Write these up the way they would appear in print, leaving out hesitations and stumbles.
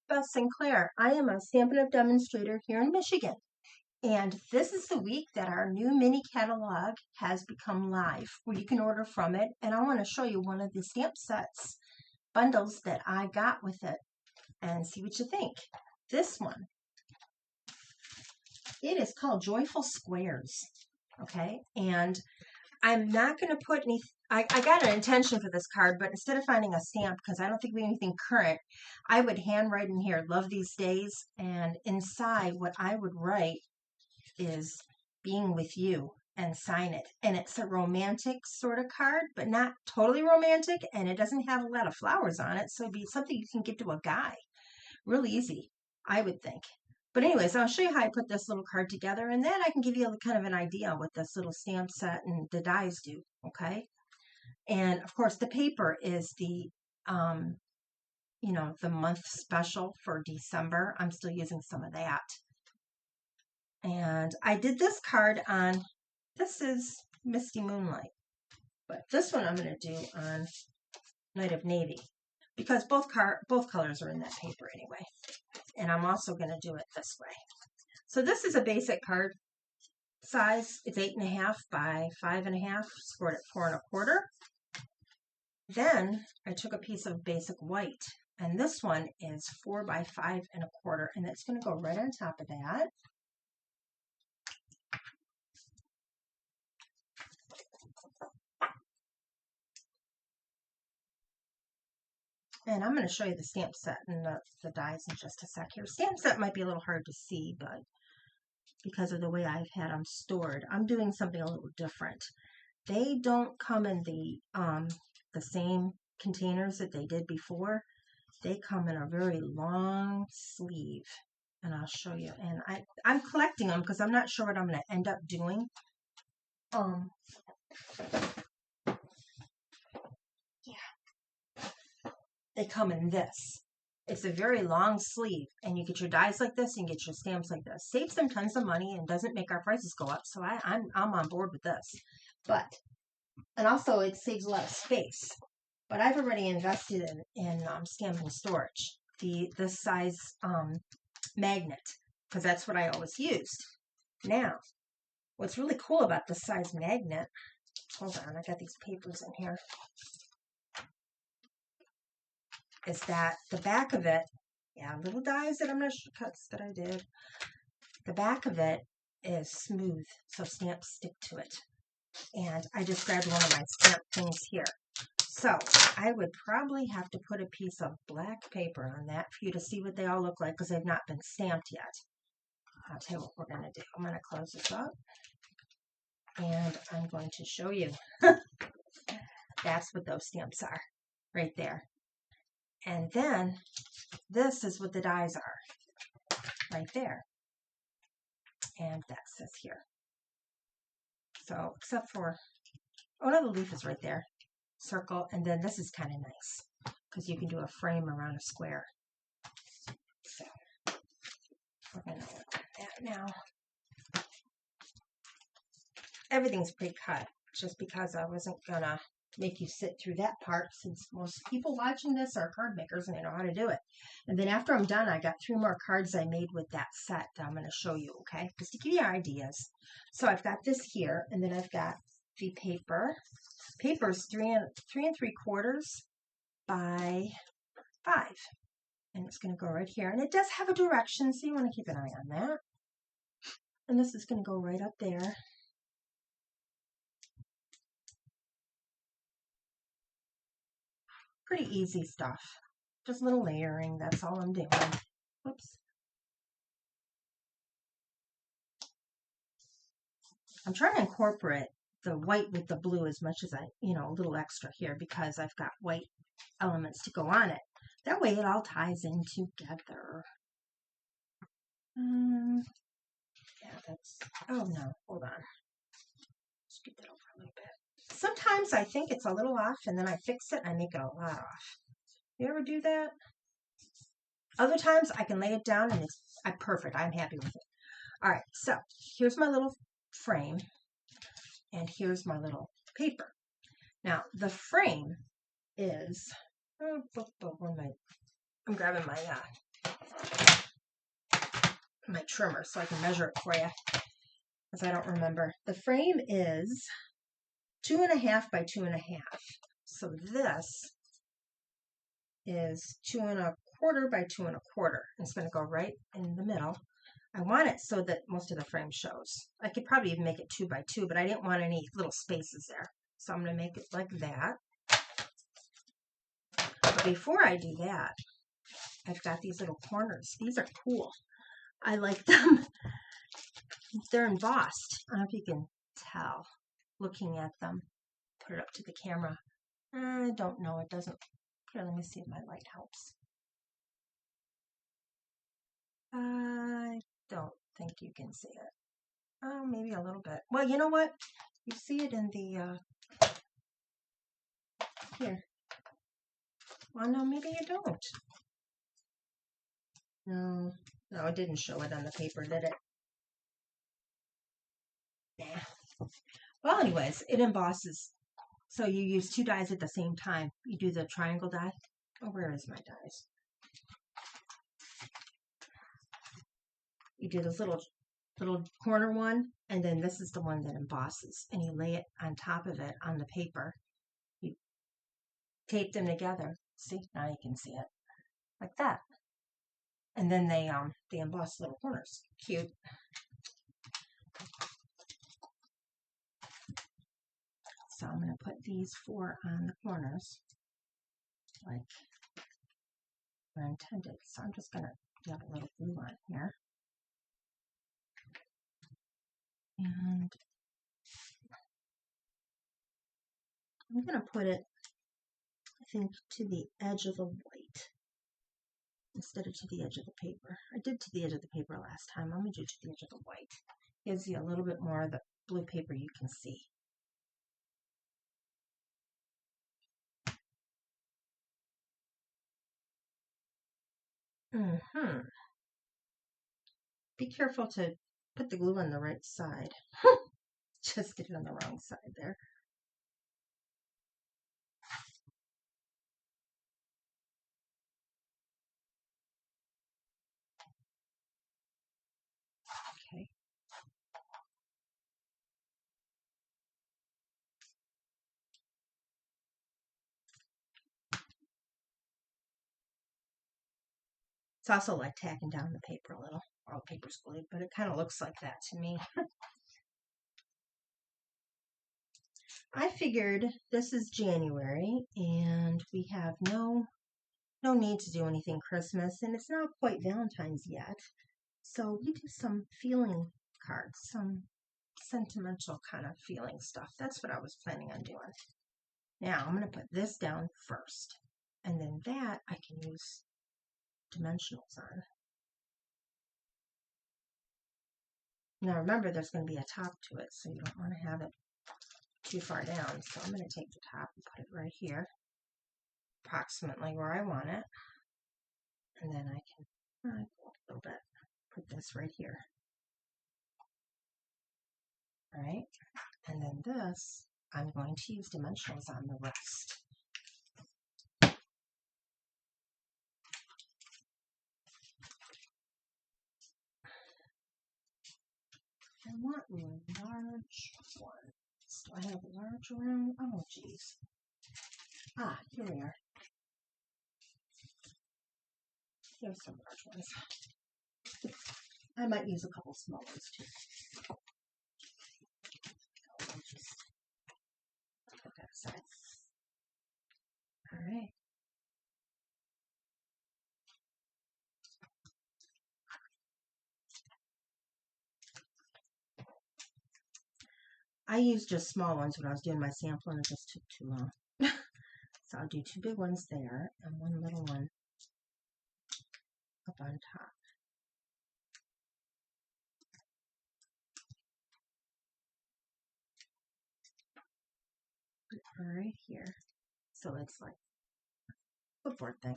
Beth Sinclair. I am a Stampin' Up! Demonstrator here in Michigan. And this is the week that our new mini catalog has become live, where you can order from it. And I want to show you one of the stamp sets bundles that I got with it and see what you think. This one, it is called Joyful Squares. Okay, and I'm not going to put any, I got an intention for this card, but instead of finding a stamp, because I don't think we have anything current, I would handwrite in here, love these days, and inside what I would write is being with you and sign it. And it's a romantic sort of card, but not totally romantic, and it doesn't have a lot of flowers on it, so it'd be something you can give to a guy. Real easy, I would think. But anyways, I'll show you how I put this little card together, and then I can give you kind of an idea what this little stamp set and the dies do, okay? And of course, the paper is the, the month special for December. I'm still using some of that. And I did this card on, this is Misty Moonlight, but this one I'm going to do on Night of Navy, because both colors are in that paper anyway. And I'm also going to do it this way. So this is a basic card size. It's 8.5 by 5.5, scored at 4 1/4. Then I took a piece of basic white, and this one is 4 by 5 1/4, and it's going to go right on top of that. And I'm going to show you the stamp set and the dies in just a sec here. Stamp set might be a little hard to see, but because of the way I've had them stored, I'm doing something a little different. They don't come in the same containers that they did before. They come in a very long sleeve, and I'll show you. And I'm collecting them because I'm not sure what I'm going to end up doing. They come in this. It's a very long sleeve, and you get your dies like this and get your stamps like this. Saves them tons of money and doesn't make our prices go up. So I'm on board with this. And also it saves a lot of space. But I've already invested in Stampin' Storage, this size magnet, because that's what I always used. Now, what's really cool about this size magnet, hold on, I got these papers in here, is that the back of it, little dies that I'm not sure, cuts that I did, the back of it is smooth, so stamps stick to it. And I just grabbed one of my stamp things here. So I would probably have to put a piece of black paper on that for you to see what they all look like, because they've not been stamped yet. I'll tell you what we're going to do. I'm going to close this up, and I'm going to show you. That's what those stamps are, right there. And then this is what the dies are, right there. And that says here. So, except for, oh no, the leaf is right there. Circle, and then this is kind of nice, because you can do a frame around a square. So, we're going to look at that now. Everything's pre-cut, just because I wasn't going to make you sit through that part, since most people watching this are card makers and they know how to do it. And then after I'm done, I got 3 more cards I made with that set that I'm going to show you, okay? Just to give you ideas. So I've got this here, and then I've got the paper. Paper's 3 3/4 by 5. And it's going to go right here. And it does have a direction, so you want to keep an eye on that. And this is going to go right up there. Pretty easy stuff. Just a little layering, that's all I'm doing. Whoops. I'm trying to incorporate the white with the blue as much as a little extra here, because I've got white elements to go on it. That way it all ties in together. Yeah, that's, oh no, hold on. Scoot that over a little bit. Sometimes I think it's a little off, and then I fix it and I make it a lot off. You ever do that? Other times I can lay it down and it's perfect. I'm happy with it. All right, so here's my little frame, and here's my little paper. Now the frame is, I'm grabbing my my trimmer so I can measure it for you, because I don't remember. The frame is 2.5 by 2.5. So this is 2.25 by 2.25. It's going to go right in the middle. I want it so that most of the frame shows. I could probably even make it 2 by 2, but I didn't want any little spaces there. So I'm going to make it like that. But before I do that, I've got these little corners. These are cool. I like them. They're embossed. I don't know if you can tell looking at them. Put it up to the camera. I don't know. It doesn't. Here, let me see if my light helps. I don't think you can see it. Oh, maybe a little bit. Well, you know what? You see it in the, here. Well, no, maybe you don't. No, it didn't show it on the paper, did it? Nah. Well, anyways, it embosses. So you use 2 dies at the same time. You do the triangle die. Oh, where is my dies? You do this little corner one, and then this is the one that embosses, and you lay it on top of it on the paper. You tape them together. See, now you can see it like that, and then they emboss little corners. Cute. So I'm going to put these 4 on the corners, like I intended. So I'm just going to dab a little glue on here. And I'm going to put it, I think, to the edge of the white instead of to the edge of the paper. I did to the edge of the paper last time. I'm going to do to the edge of the white. Gives you a little bit more of the blue paper you can see. Be careful to put the glue on the right side. Just get it on the wrong side there. Okay. It's also like tacking down the paper a little. All the paper's glued, but it kind of looks like that to me. I figured this is January and we have no need to do anything Christmas, and it's not quite Valentine's yet. So we do some feeling cards, some sentimental kind of feeling stuff. That's what I was planning on doing. Now I'm going to put this down first, and then that I can use dimensionals on. Now remember, there's going to be a top to it, so you don't want to have it too far down. So I'm going to take the top and put it right here, approximately where I want it. And then I can go up a little bit, put this right here. All right, and then this, I'm going to use dimensionals on the rest. I want large ones. Do I have a large around? Oh, geez. Ah, here we are. Here's some large ones. I might use a couple small ones too. I'll just put that aside. All right. I used just small ones when I was doing my sample, and it just took too long. So I'll do 2 big ones there and 1 little one up on top. Right here. So it's like a footboard thing.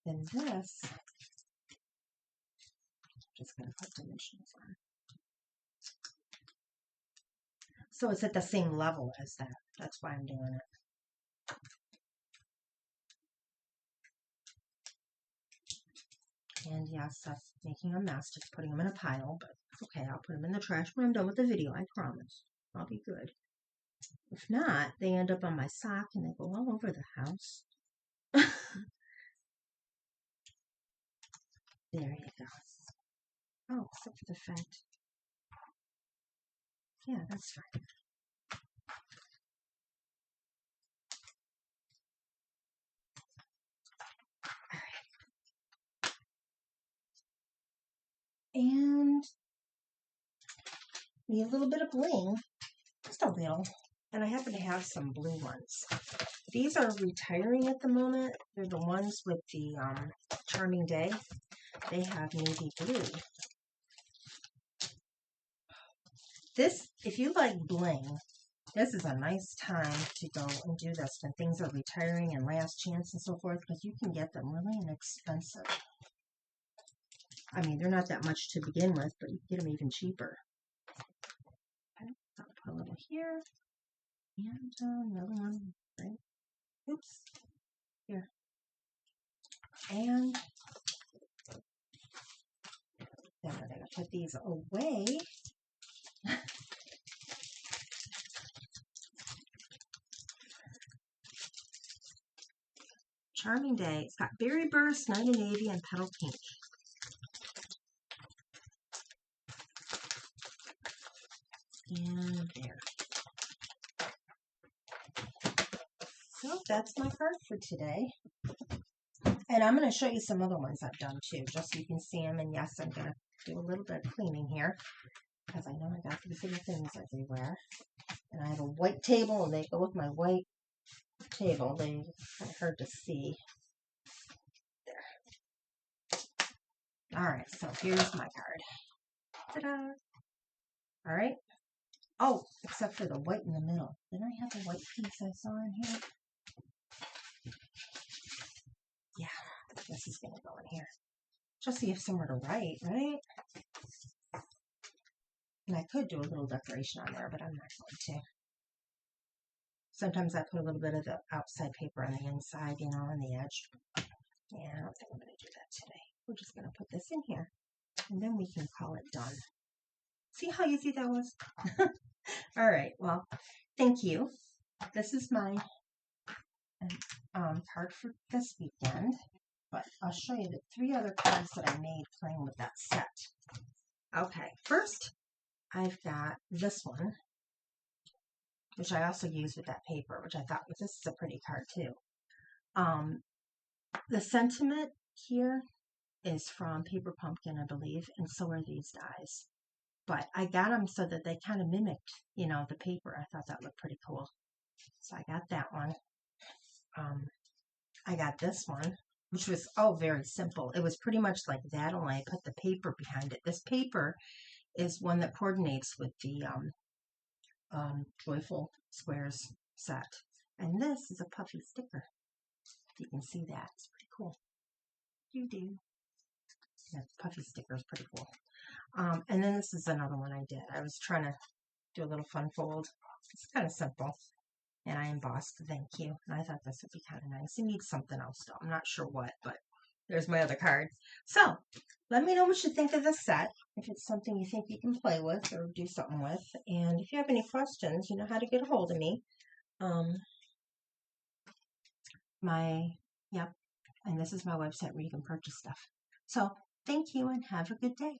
Then this, I'm just going to put dimensions on. So it's at the same level as that. That's why I'm doing it. And yes, that's making a mess, just putting them in a pile, but it's okay. I'll put them in the trash when I'm done with the video, I promise. I'll be good. If not, they end up on my sock and they go all over the house. There you go. Oh, except for the fact. Yeah, that's fine. And need a little bit of bling, just a little. And I happen to have some blue ones. These are retiring at the moment. They're the ones with the Charming Day. They have navy blue. This, if you like bling, this is a nice time to go and do this when things are retiring and last chance and so forth, because you can get them really inexpensive. I mean, they're not that much to begin with, but you can get them even cheaper. Okay, so I'll put a little here, and another one, right? Oops, here. And then we're going to put these away. Charming Day. It's got Berry Burst, Night of Navy, and Petal Pink. And there. So that's my card for today. And I'm going to show you some other ones I've done too, just so you can see them. And yes, I'm going to do a little bit of cleaning here, because I know I got these little things everywhere. And I have a white table, and they go with my white table. They're kind of hard to see. There. All right, so here's my card. Ta-da! All right. Oh, except for the white in the middle. Did I have a white piece I saw in here? Yeah, this is going to go in here. Just so you have somewhere to write, right? And I could do a little decoration on there, but I'm not going to. Sometimes I put a little bit of the outside paper on the inside, you know, on the edge. Yeah, I don't think I'm going to do that today. We're just going to put this in here, and then we can call it done. See how easy that was? All right, well, thank you. This is my card for this weekend, but I'll show you the 3 other cards that I made playing with that set. Okay, first I've got this one, which I also used with that paper, which I thought, well, this is a pretty card too. The sentiment here is from Paper Pumpkin, I believe, and so are these dies. But I got them so that they kind of mimicked, you know, the paper. I thought that looked pretty cool. So I got that one. I got this one, which was, very simple. It was pretty much like that, only I put the paper behind it. This paper is one that coordinates with the Joyful Squares set. And this is a puffy sticker. You can see that. It's pretty cool. You do. That puffy sticker is pretty cool. And then this is another one I did. I was trying to do a little fun fold. It's kind of simple. And I embossed the thank you. And I thought this would be kind of nice. It needs something else though. I'm not sure what, but there's my other card. So let me know what you think of this set. If it's something you think you can play with or do something with. And if you have any questions, you know how to get a hold of me. And this is my website where you can purchase stuff. So thank you and have a good day.